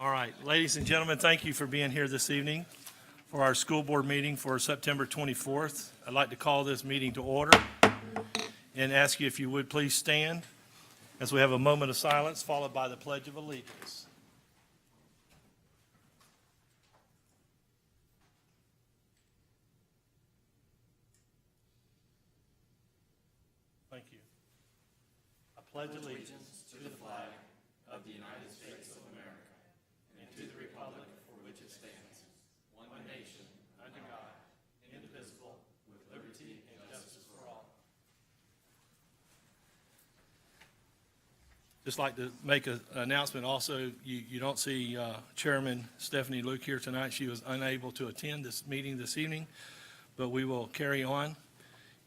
All right, ladies and gentlemen, thank you for being here this evening for our school board meeting for September 24th. I'd like to call this meeting to order and ask you if you would please stand as we have a moment of silence followed by the Pledge of Allegiance. Thank you. I pledge allegiance to the flag of the United States of America and to the republic for which it stands, one nation, under God, indivisible, with liberty and justice for all. Just like to make an announcement also, you don't see Chairman Stephanie Luke here tonight. She was unable to attend this meeting this evening, but we will carry on.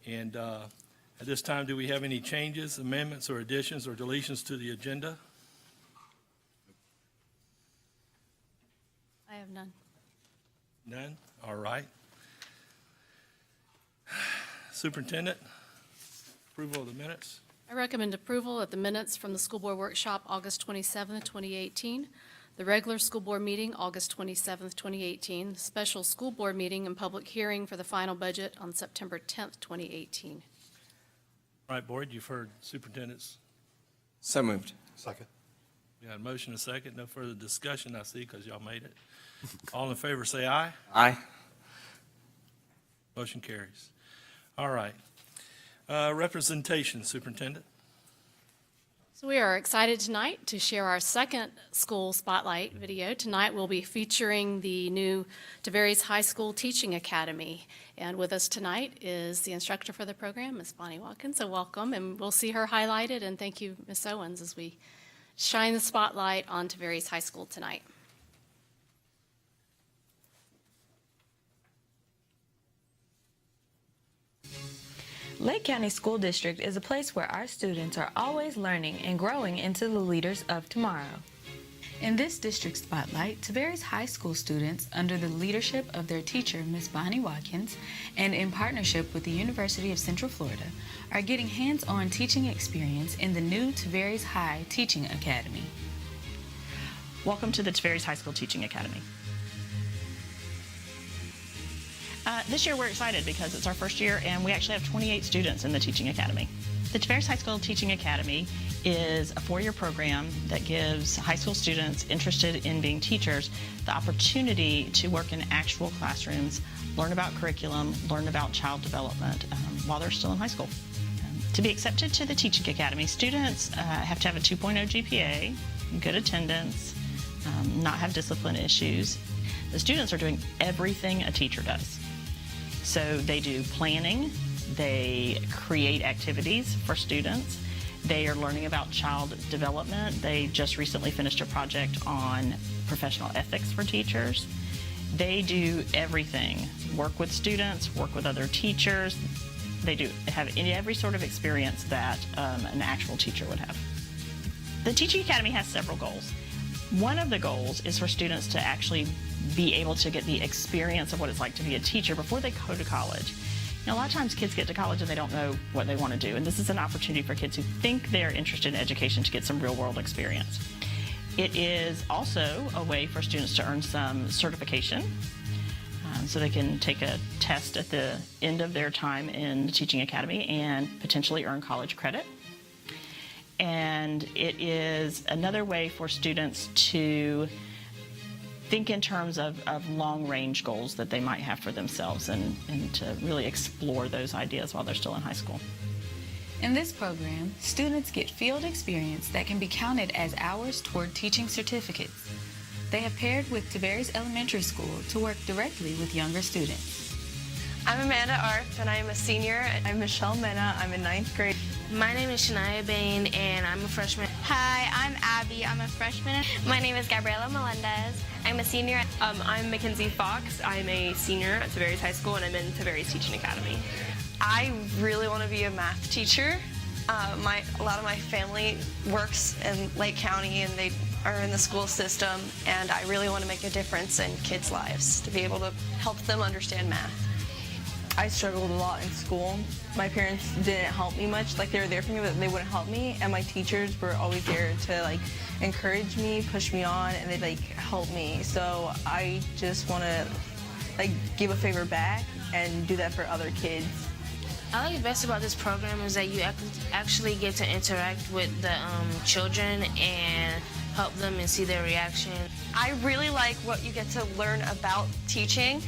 And at this time, do we have any changes, amendments, or additions or deletions to the agenda? I have none. None? All right. Superintendent, approval of the minutes. I recommend approval of the minutes from the school board workshop August 27th, 2018, the regular school board meeting August 27th, 2018, the special school board meeting and public hearing for the final budget on September 10th, 2018. All right, board, you've heard superintendent's. So moved. Second. We got a motion and a second. No further discussion, I see, because y'all made it. All in favor, say aye. Aye. Motion carries. All right. Representation, Superintendent. So we are excited tonight to share our second school spotlight video. Tonight we'll be featuring the new Tavares High School Teaching Academy. And with us tonight is the instructor for the program, Ms. Bonnie Watkins. So welcome, and we'll see her highlighted. And thank you, Ms. Owens, as we shine the spotlight on Tavares High School tonight. Lake County School District is a place where our students are always learning and growing into the leaders of tomorrow. In this district spotlight, Tavares High School students, under the leadership of their teacher, Ms. Bonnie Watkins, and in partnership with the University of Central Florida, are getting hands-on teaching experience in the new Tavares High Teaching Academy. Welcome to the Tavares High School Teaching Academy. This year we're excited because it's our first year and we actually have 28 students in the Teaching Academy. The Tavares High School Teaching Academy is a 4-year program that gives high school students interested in being teachers the opportunity to work in actual classrooms, learn about curriculum, learn about child development while they're still in high school. To be accepted to the Teaching Academy, students have to have a 2.0 GPA, good attendance, not have discipline issues. The students are doing everything a teacher does. So they do planning, they create activities for students, they are learning about child development. They just recently finished a project on professional ethics for teachers. They do everything, work with students, work with other teachers. They do have every sort of experience that an actual teacher would have. The Teaching Academy has several goals. One of the goals is for students to actually be able to get the experience of what it's like to be a teacher before they go to college. You know, a lot of times kids get to college and they don't know what they want to do, and this is an opportunity for kids who think they're interested in education to get some real-world experience. It is also a way for students to earn some certification, so they can take a test at the end of their time in the Teaching Academy and potentially earn college credit. And it is another way for students to think in terms of long-range goals that they might have for themselves and to really explore those ideas while they're still in high school. In this program, students get field experience that can be counted as hours toward teaching certificates. They have paired with Tavares Elementary School to work directly with younger students. I'm Amanda Arth, and I am a senior. I'm Michelle Mena. I'm in 9th grade. My name is Shania Bain, and I'm a freshman. Hi, I'm Abby. I'm a freshman. My name is Gabriela Melendez. I'm a senior. I'm Mackenzie Fox. I'm a senior at Tavares High School, and I'm in Tavares Teaching Academy. I really want to be a math teacher. A lot of my family works in Lake County, and they are in the school system, and I really want to make a difference in kids' lives to be able to help them understand math. I struggled a lot in school. My parents didn't help me much. Like, they were there for me, but they wouldn't help me. And my teachers were always there to, like, encourage me, push me on, and they'd, like, help me. So I just want to, like, give a favor back and do that for other kids. I like the best about this program is that you actually get to interact with the children and help them and see their reaction. I really like what you get to learn about teaching,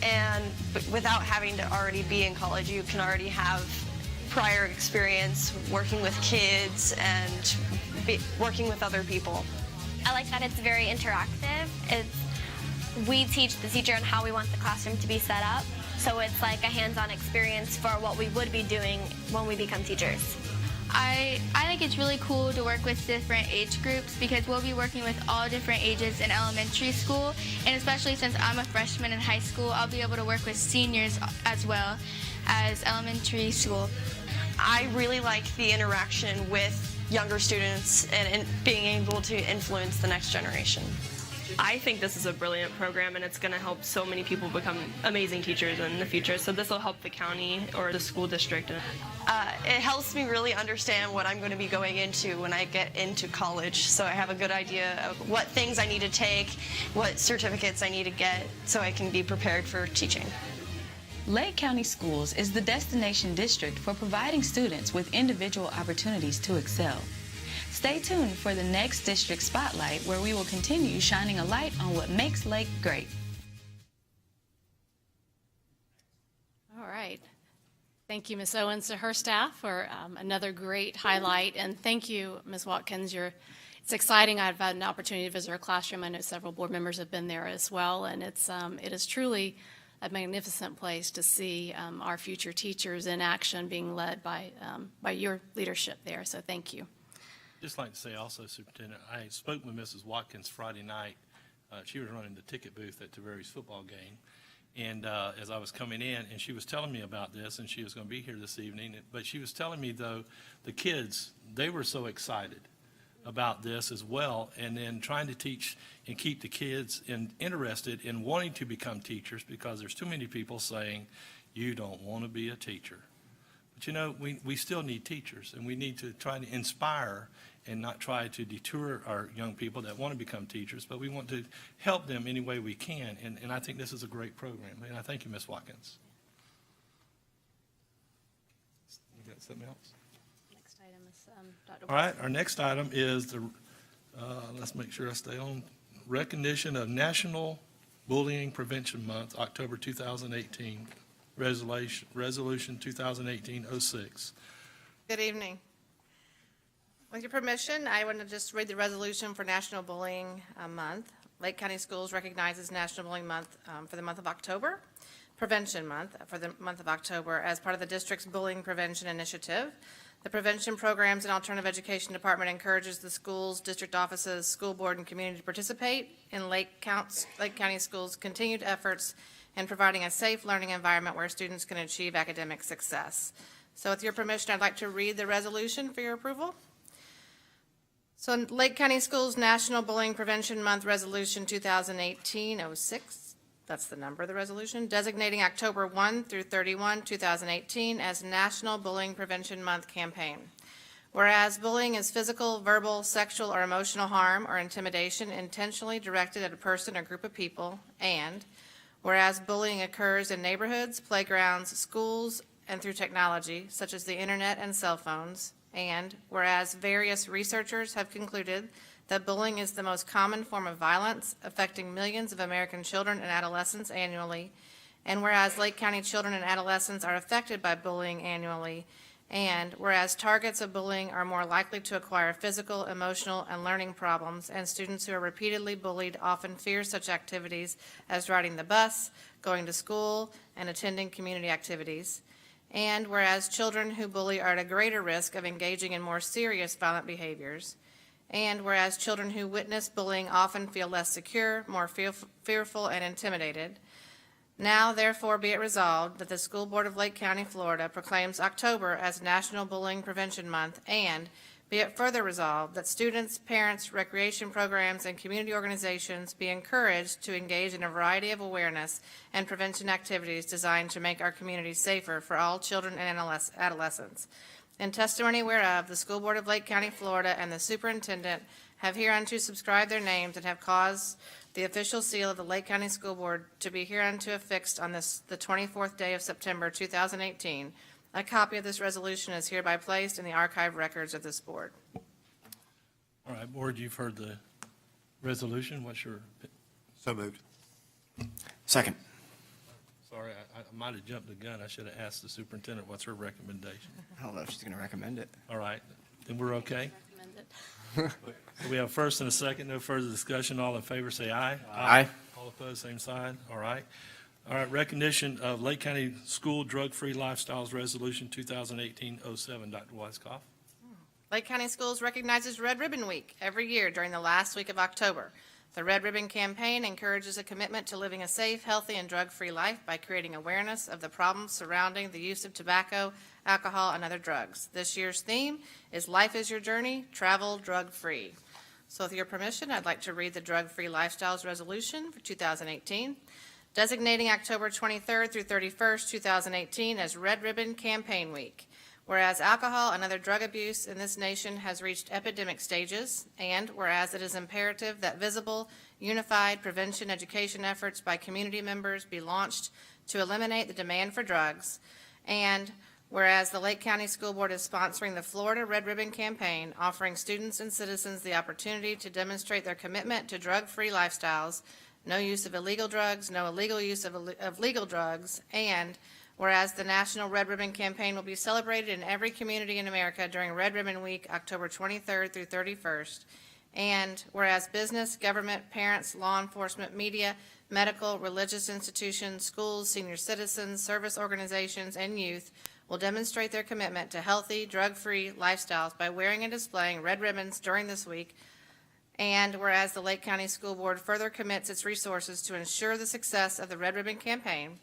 and without having to already be in college, you can already have prior experience working with kids and working with other people. I like that it's very interactive. We teach the teacher on how we want the classroom to be set up, so it's like a hands-on experience for what we would be doing when we become teachers. I think it's really cool to work with different age groups because we'll be working with all different ages in elementary school, and especially since I'm a freshman in high school, I'll be able to work with seniors as well as elementary school. I really like the interaction with younger students and being able to influence the next generation. I think this is a brilliant program, and it's going to help so many people become amazing teachers in the future. So this will help the county or the school district. It helps me really understand what I'm going to be going into when I get into college, so I have a good idea of what things I need to take, what certificates I need to get, so I can be prepared for teaching. Lake County Schools is the destination district for providing students with individual opportunities to excel. Stay tuned for the next District Spotlight, where we will continue shining a light on what makes Lake great. All right. Thank you, Ms. Owens, to her staff for another great highlight. And thank you, Ms. Watkins. It's exciting. I've had an opportunity to visit our classroom. I know several board members have been there as well. And it is truly a magnificent place to see our future teachers in action being led by your leadership there. So thank you. Just like to say also, Superintendent, I spoke with Mrs. Watkins Friday night. She was running the ticket booth at Tavares football game. And as I was coming in, and she was telling me about this, and she was going to be here this evening. But she was telling me, though, the kids, they were so excited about this as well, and then trying to teach and keep the kids interested in wanting to become teachers, because there's too many people saying, you don't want to be a teacher. But, you know, we still need teachers, and we need to try to inspire and not try to deter our young people that want to become teachers, but we want to help them any way we can, and I think this is a great program, and I thank you, Ms. Watkins. You got something else? Next item is Dr. All right, our next item is let's make sure I stay on, recognition of National Bullying Prevention Month, October 2018, Resolution 2018-06. Good evening. With your permission, I want to just read the resolution for National Bullying Month. Lake County Schools recognizes National Bullying Month for the month of October, Prevention Month for the month of October, as part of the district's bullying prevention initiative. The Prevention Programs and Alternative Education Department encourages the schools, district offices, school board, and community to participate in Lake County Schools' continued efforts in providing a safe learning environment where students can achieve academic success. So with your permission, I'd like to read the resolution for your approval. So Lake County Schools National Bullying Prevention Month Resolution 2018-06, that's the number of the resolution, designating October 1 through 31, 2018 as National Bullying Prevention Month campaign. Whereas bullying is physical, verbal, sexual, or emotional harm or intimidation intentionally directed at a person or group of people, and whereas bullying occurs in neighborhoods, playgrounds, schools, and through technology, such as the internet and cell phones, and whereas various researchers have concluded that bullying is the most common form of violence affecting millions of American children and adolescents annually, and whereas Lake County children and adolescents are affected by bullying annually, and whereas targets of bullying are more likely to acquire physical, emotional, and learning problems, and students who are repeatedly bullied often fear such activities as riding the bus, going to school, and attending community activities. And whereas children who bully are at a greater risk of engaging in more serious violent behaviors, and whereas children who witness bullying often feel less secure, more fearful, and intimidated, now therefore be it resolved that the School Board of Lake County, Florida proclaims October as National Bullying Prevention Month, and Be it further resolved that students, parents, recreation programs, and community organizations be encouraged to engage in a variety of awareness and prevention activities designed to make our communities safer for all children and adolescents. In testimony whereof, the School Board of Lake County, Florida, and the Superintendent have hereunto subscribed their names and have caused the official seal of the Lake County School Board to be hereunto affixed on the 24th day of September 2018. A copy of this resolution is hereby placed in the archive records of this board. All right, Board, you've heard the resolution. What's your, So moved. Second. sorry, I might have jumped the gun. I should have asked the superintendent what's her recommendation. I don't know if she's going to recommend it. All right, then we're okay? Recommend it. So we have first and a second, no further discussion. All in favor, say aye. Aye. All opposed, same side. All right. All right, recognition of Lake County School Drug-Free Lifestyles Resolution 2018-07. Dr. Weiskopf. Lake County Schools recognizes Red Ribbon Week every year during the last week of October. The Red Ribbon campaign encourages a commitment to living a safe, healthy, and drug-free life by creating awareness of the problems surrounding the use of tobacco, alcohol, and other drugs. This year's theme is Life is Your Journey, Travel Drug-Free. So with your permission, I'd like to read the Drug-Free Lifestyles Resolution for 2018. Designating October 23rd through 31st, 2018 as Red Ribbon Campaign Week. Whereas alcohol and other drug abuse in this nation has reached epidemic stages, and whereas it is imperative that visible, unified prevention education efforts by community members be launched to eliminate the demand for drugs, and whereas the Lake County School Board is sponsoring the Florida Red Ribbon Campaign, offering students and citizens the opportunity to demonstrate their commitment to drug-free lifestyles, no use of illegal drugs, no illegal use of legal drugs, and whereas the National Red Ribbon Campaign will be celebrated in every community in America during Red Ribbon Week, October 23rd through 31st, and whereas business, government, parents, law enforcement, media, medical, religious institutions, schools, senior citizens, service organizations, and youth will demonstrate their commitment to healthy, drug-free lifestyles by wearing and displaying red ribbons during this week. And whereas the Lake County School Board further commits its resources to ensure the success of the Red Ribbon Campaign,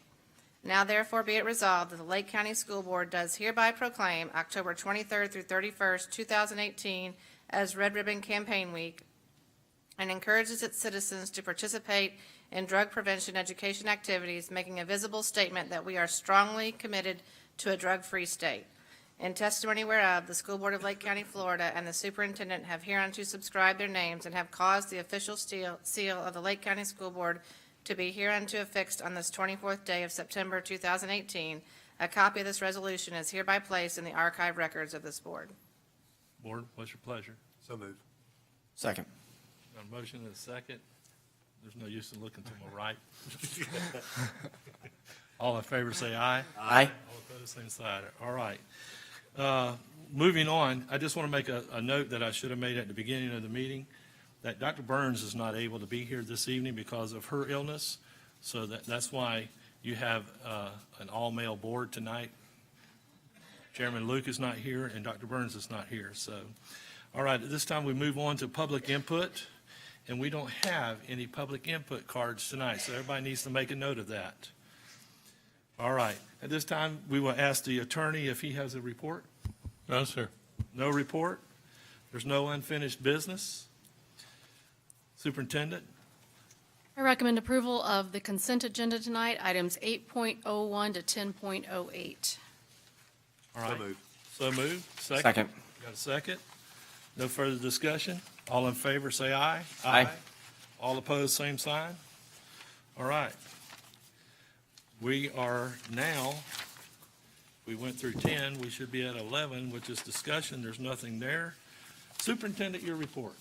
now therefore be it resolved that the Lake County School Board does hereby proclaim October 23rd through 31st, 2018 as Red Ribbon Campaign Week and encourages its citizens to participate in drug prevention education activities, making a visible statement that we are strongly committed to a drug-free state. In testimony whereof, the School Board of Lake County, Florida, and the Superintendent have hereunto subscribed their names and have caused the official seal of the Lake County School Board to be hereunto affixed on this 24th day of September 2018. A copy of this resolution is hereby placed in the archive records of this board. Board, what's your pleasure? So moved. Second. Got a motion and a second. There's no use in looking to my right. All in favor, say aye. Aye. All opposed, same side. All right. Moving on, I just want to make a note that I should have made at the beginning of the meeting, that Dr. Burns is not able to be here this evening because of her illness. So that's why you have an all-male board tonight. Chairman Luke is not here, and Dr. Burns is not here. So, all right, at this time, we move on to public input, and we don't have any public input cards tonight, so everybody needs to make a note of that. All right, at this time, we will ask the attorney if he has a report. No, sir. No report? There's no unfinished business? Superintendent? I recommend approval of the consent agenda tonight, items 8.01 to 10.08. All right. So moved. So moved. Second. Got a second? No further discussion? All in favor, say aye. Aye. All opposed, same sign? All right. We are now, we went through 10, we should be at 11, which is discussion. There's nothing there. Superintendent, your report.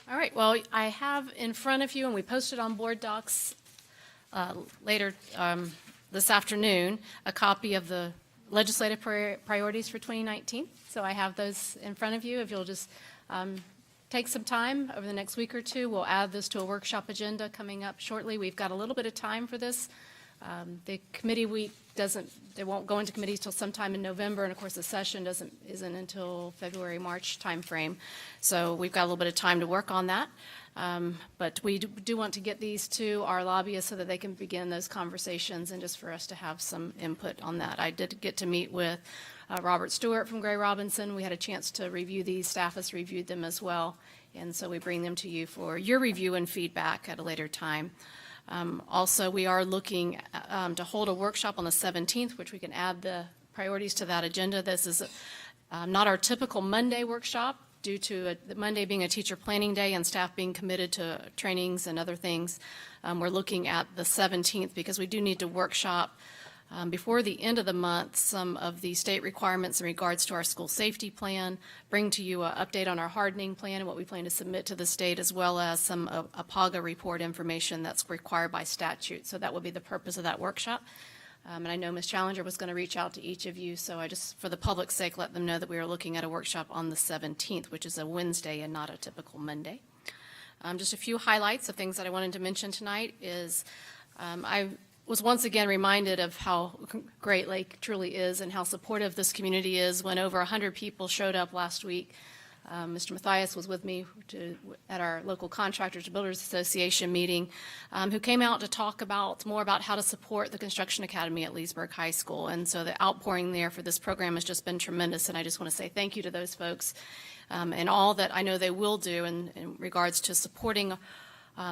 All right, well, I have in front of you, and we posted on board docs later this afternoon, a copy of the legislative priorities for 2019. So I have those in front of you. If you'll just take some time over the next week or two, we'll add this to a workshop agenda coming up shortly. We've got a little bit of time for this The committee week they won't go into committees till sometime in November, and of course, the session isn't until February, March timeframe. So we've got a little bit of time to work on that. But we do want to get these to our lobbyists so that they can begin those conversations and just for us to have some input on that. I did get to meet with Robert Stewart from Gray Robinson. We had a chance to review these. Staff has reviewed them as well. And so we bring them to you for your review and feedback at a later time. Also, we are looking to hold a workshop on the 17th, which we can add the priorities to that agenda. This is not our typical Monday workshop due to Monday being a teacher planning day and staff being committed to trainings and other things. We're looking at the 17th because we do need to workshop before the end of the month some of the state requirements in regards to our school safety plan, bring to you an update on our hardening plan and what we plan to submit to the state, as well as some APAGA report information that's required by statute. So that will be the purpose of that workshop. And I know Ms. Challenger was going to reach out to each of you, so I just, for the public's sake, let them know that we are looking at a workshop on the 17th, which is a Wednesday and not a typical Monday. Just a few highlights of things that I wanted to mention tonight is I was once again reminded of how great Lake truly is and how supportive this community is when over 100 people showed up last week. Mr. Mathias was with me at our local Contractors and Builders Association meeting, who came out to talk more about how to support the Construction Academy at Leesburg High School. And so the outpouring there for this program has just been tremendous, and I just want to say thank you to those folks and all that I know they will do in regards to supporting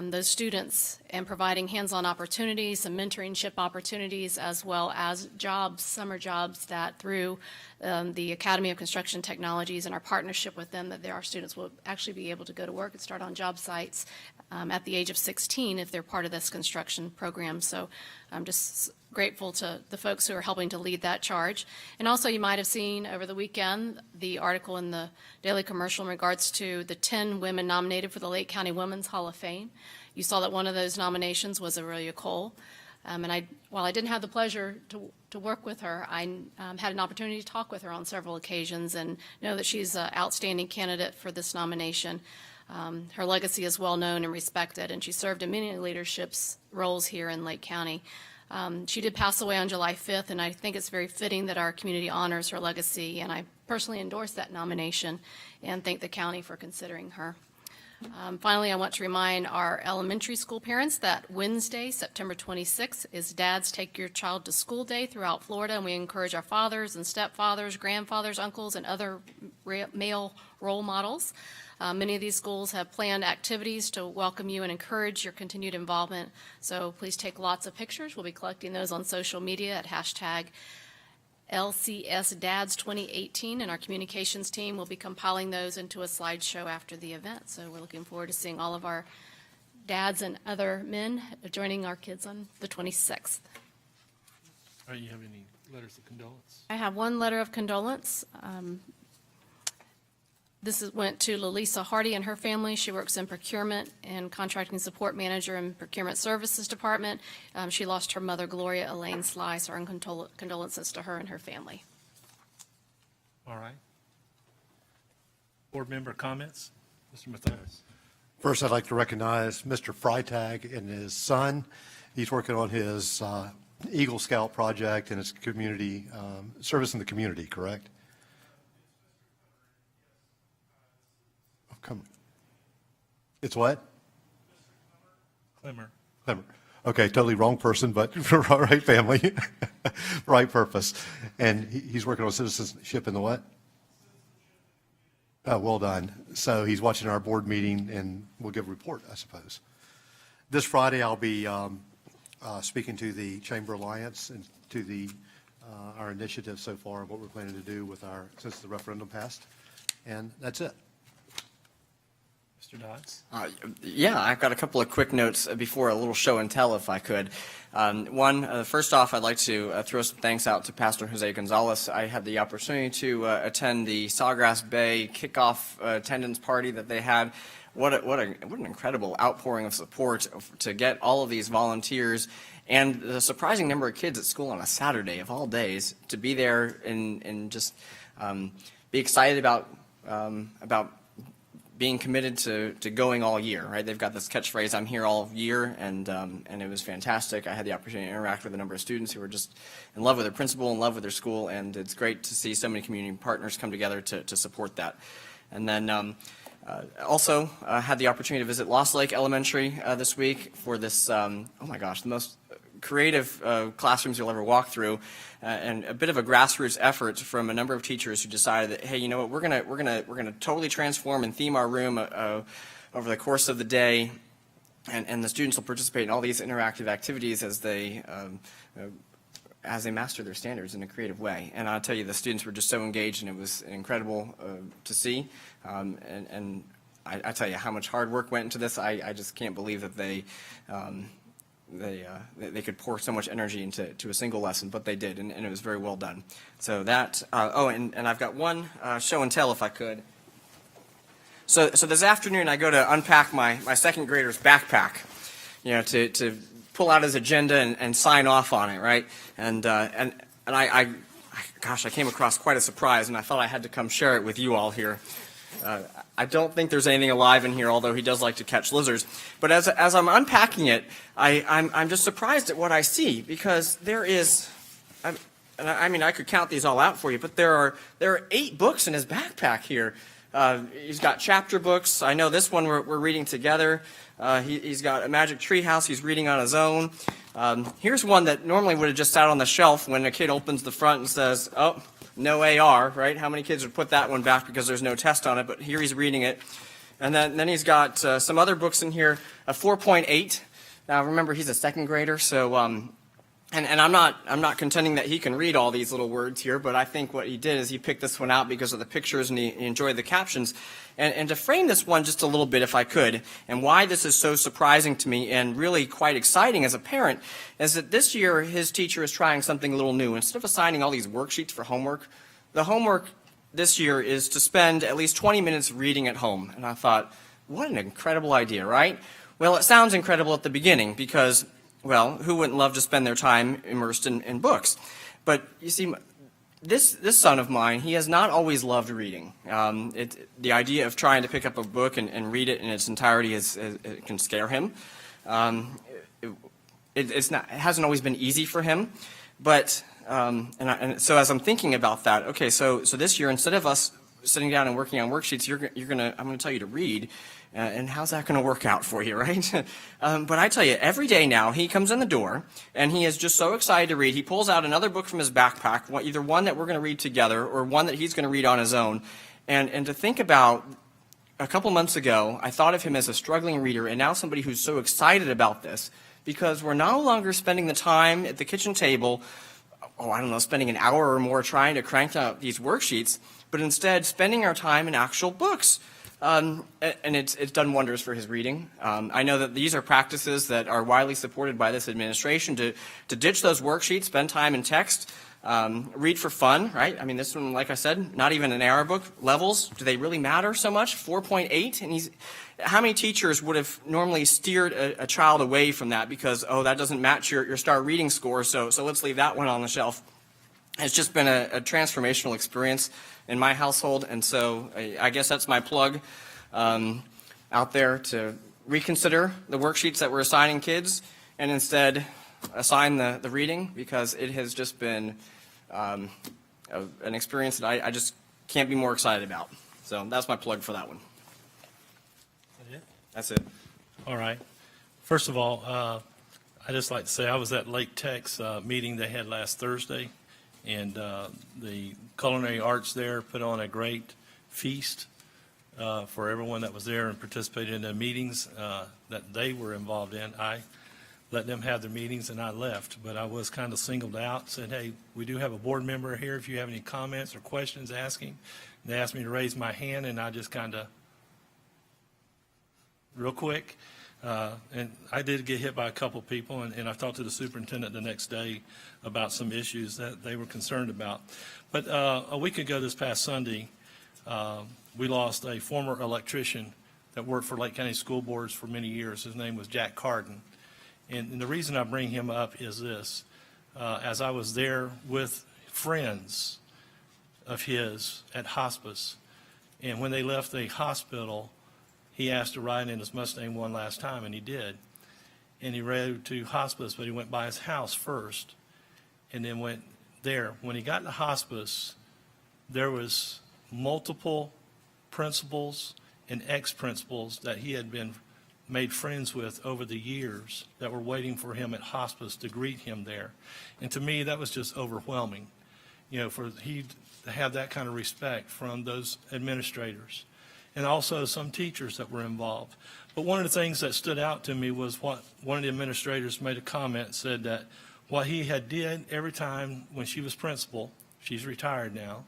those students and providing hands-on opportunities, some mentorship opportunities, as well as jobs, summer jobs that through the Academy of Construction Technologies and our partnership with them, that our students will actually be able to go to work and start on job sites at the age of 16 if they're part of this construction program. So I'm just grateful to the folks who are helping to lead that charge. And also you might have seen over the weekend the article in the Daily Commercial in regards to the 10 women nominated for the Lake County Women's Hall of Fame. You saw that one of those nominations was Aurelia Cole. And while I didn't have the pleasure to work with her, I had an opportunity to talk with her on several occasions and know that she's an outstanding candidate for this nomination. Her legacy is well known and respected, and she served in many leadership roles here in Lake County. She did pass away on July 5th, and I think it's very fitting that our community honors her legacy, and I personally endorse that nomination and thank the county for considering her. Finally, I want to remind our elementary school parents that Wednesday, September 26th, is Dad's Take Your Child to School Day throughout Florida, and we encourage our fathers and stepfathers, grandfathers, uncles, and other male role models. Many of these schools have planned activities to welcome you and encourage your continued involvement, so please take lots of pictures. We'll be collecting those on social media at hashtag LCSDads2018, and our communications team will be compiling those into a slideshow after the event. So we're looking forward to seeing all of our dads and other men joining our kids on the 26th. All right, you have any letters of condolence? I have one letter of condolence. This went to Lalisa Hardy and her family. She works in procurement and contracting support manager in procurement services department. She lost her mother, Gloria Elaine Sly, so our condolences to her and her family. All right. Board member comments? Mr. Mathias. First, I'd like to recognize Mr. Freitag and his son. He's working on his Eagle Scout project and his community, service in the community, correct? Come. It's what? Clemmer. Clemmer. Okay, totally wrong person, but right family, right purpose. And he's working on citizenship in the what? Oh, well done. So he's watching our board meeting and we'll give a report, I suppose. This Friday, I'll be speaking to the Chamber Alliance and to our initiative so far and what we're planning to do with since the referendum passed. And that's it. Mr. Dodds? Yeah, I've got a couple of quick notes before a little show and tell, if I could. First off, I'd like to throw some thanks out to Pastor Jose Gonzalez. I had the opportunity to attend the Sawgrass Bay kickoff attendance party that they had. What an incredible outpouring of support to get all of these volunteers and the surprising number of kids at school on a Saturday of all days to be there and just be excited about being committed to going all year, right? They've got this catchphrase, "I'm here all year," and it was fantastic. I had the opportunity to interact with a number of students who were just in love with their principal, in love with their school, and it's great to see so many community partners come together to support that. And then also had the opportunity to visit Lost Lake Elementary this week for this, oh my gosh, the most creative classrooms you'll ever walk through, and a bit of a grassroots effort from a number of teachers who decided that, hey, you know what, we're gonna totally transform and theme our room over the course of the day, and the students will participate in all these interactive activities as they master their standards in a creative way. And I'll tell you, the students were just so engaged, and it was incredible to see. And I tell you how much hard work went into this. I just can't believe that they could pour so much energy into a single lesson, but they did, and it was very well done. So that, and I've got one show and tell, if I could. So this afternoon I go to unpack my second grader's backpack, you know, to pull out his agenda and sign off on it, right? And I came across quite a surprise, and I thought I had to come share it with you all here. I don't think there's anything alive in here, although he does like to catch lizards. But as I'm unpacking it, I'm just surprised at what I see, because there is, I mean, I could count these all out for you, but there are 8 books in his backpack here. He's got chapter books. I know this one we're reading together. He's got a Magic Tree House he's reading on his own. Here's one that normally would have just sat on the shelf when a kid opens the front and says, "Oh, no AR," right? How many kids would put that one back because there's no test on it? But here he's reading it. And then he's got some other books in here, a 4.8. Now remember, he's a second grader, so and I'm not contending that he can read all these little words here, but I think what he did is he picked this one out because of the pictures, and he enjoyed the captions. And to frame this one just a little bit, if I could, and why this is so surprising to me and really quite exciting as a parent, is that this year his teacher is trying something a little new. Instead of assigning all these worksheets for homework, the homework this year is to spend at least 20 minutes reading at home. And I thought, what an incredible idea, right? Well, it sounds incredible at the beginning because, well, who wouldn't love to spend their time immersed in books? But you see, this son of mine, he has not always loved reading. The idea of trying to pick up a book and read it in its entirety it can scare him. It hasn't always been easy for him. But and so as I'm thinking about that, okay, so this year, instead of us sitting down and working on worksheets, I'm going to tell you to read. And how's that going to work out for you, right? But I tell you, every day now, he comes in the door, and he is just so excited to read. He pulls out another book from his backpack, either one that we're going to read together or one that he's going to read on his own. And to think about, a couple months ago, I thought of him as a struggling reader, and now somebody who's so excited about this, because we're no longer spending the time at the kitchen table, spending an hour or more trying to crank out these worksheets, but instead spending our time in actual books. And it's done wonders for his reading. I know that these are practices that are widely supported by this administration to ditch those worksheets, spend time in text, read for fun, right? I mean, this one, like I said, not even an AR book. Levels, do they really matter so much? 4.8? And how many teachers would have normally steered a child away from that because, that doesn't match your star reading score, so let's leave that one on the shelf. It's just been a transformational experience in my household, and so I guess that's my plug out there to reconsider the worksheets that we're assigning kids and instead assign the reading, because it has just been an experience that I just can't be more excited about. So that's my plug for that one. Is that it? That's it. All right. First of all, I just like to say I was at Lake Tech's meeting they had last Thursday. And the culinary arts there put on a great feast for everyone that was there and participated in the meetings that they were involved in. I let them have their meetings and I left, but I was kind of singled out, said, hey, we do have a board member here. If you have any comments or questions, asking. They asked me to raise my hand, and I just kind of, real quick, and I did get hit by a couple people, and I talked to the superintendent the next day about some issues that they were concerned about. But a week ago this past Sunday, we lost a former electrician that worked for Lake County School Boards for many years. His name was Jack Carden. And the reason I bring him up is this. As I was there with friends of his at hospice, and when they left the hospital, he asked to ride in his Mustang one last time, and he did. And he rode to hospice, but he went by his house first and then went there. When he got to hospice, there was multiple principals and ex-principals that he had been made friends with over the years that were waiting for him at hospice to greet him there. And to me, that was just overwhelming, for he to have that kind of respect from those administrators and also some teachers that were involved. But one of the things that stood out to me was what one of the administrators made a comment, said that what he had did every time when she was principal, she's retired now,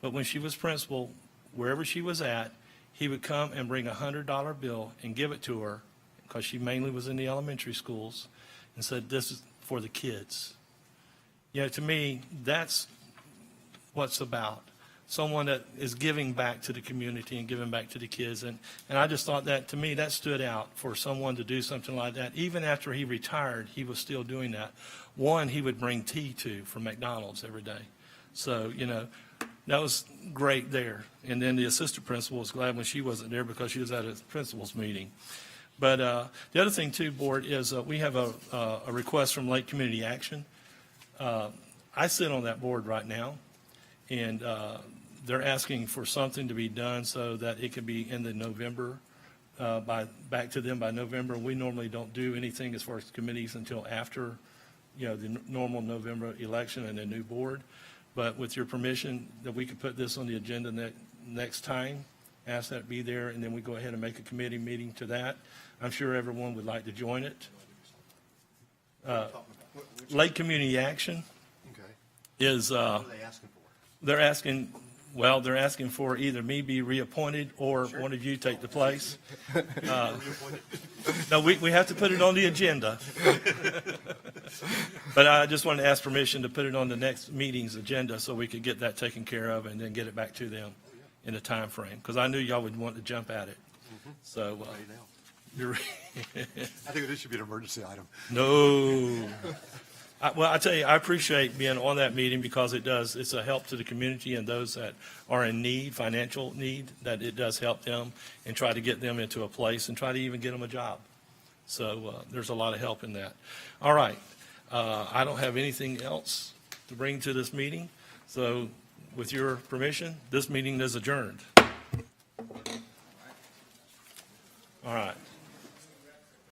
but when she was principal, wherever she was at, he would come and bring a $100 bill and give it to her, because she mainly was in the elementary schools, and said, this is for the kids. To me, that's what's about. Someone that is giving back to the community and giving back to the kids. And I just thought that, to me, that stood out for someone to do something like that. Even after he retired, he was still doing that. One, he would bring tea to from McDonald's every day. So, that was great there. And then the assistant principal was glad when she wasn't there because she was at a principal's meeting. But the other thing, too, Board, is we have a request from Lake Community Action. I sit on that board right now, and they're asking for something to be done so that it can be in the November, back to them by November. We normally don't do anything as far as committees until after, the normal November election and a new board. But with your permission, that we could put this on the agenda next time, ask that it be there, and then we go ahead and make a committee meeting to that. I'm sure everyone would like to join it. Lake Community Action is, What are they asking for? they're asking for either me be reappointed or one of you take the place. No, we have to put it on the agenda. But I just wanted to ask permission to put it on the next meeting's agenda so we could get that taken care of and then get it back to them in a time frame, because I knew y'all would want to jump at it. So you're I think this should be an emergency item. no. Well, I tell you, I appreciate being on that meeting because it's a help to the community and those that are in need, financial need, that it does help them and try to get them into a place and try to even get them a job. So there's a lot of help in that. All right. I don't have anything else to bring to this meeting. So with your permission, this meeting is adjourned. All right.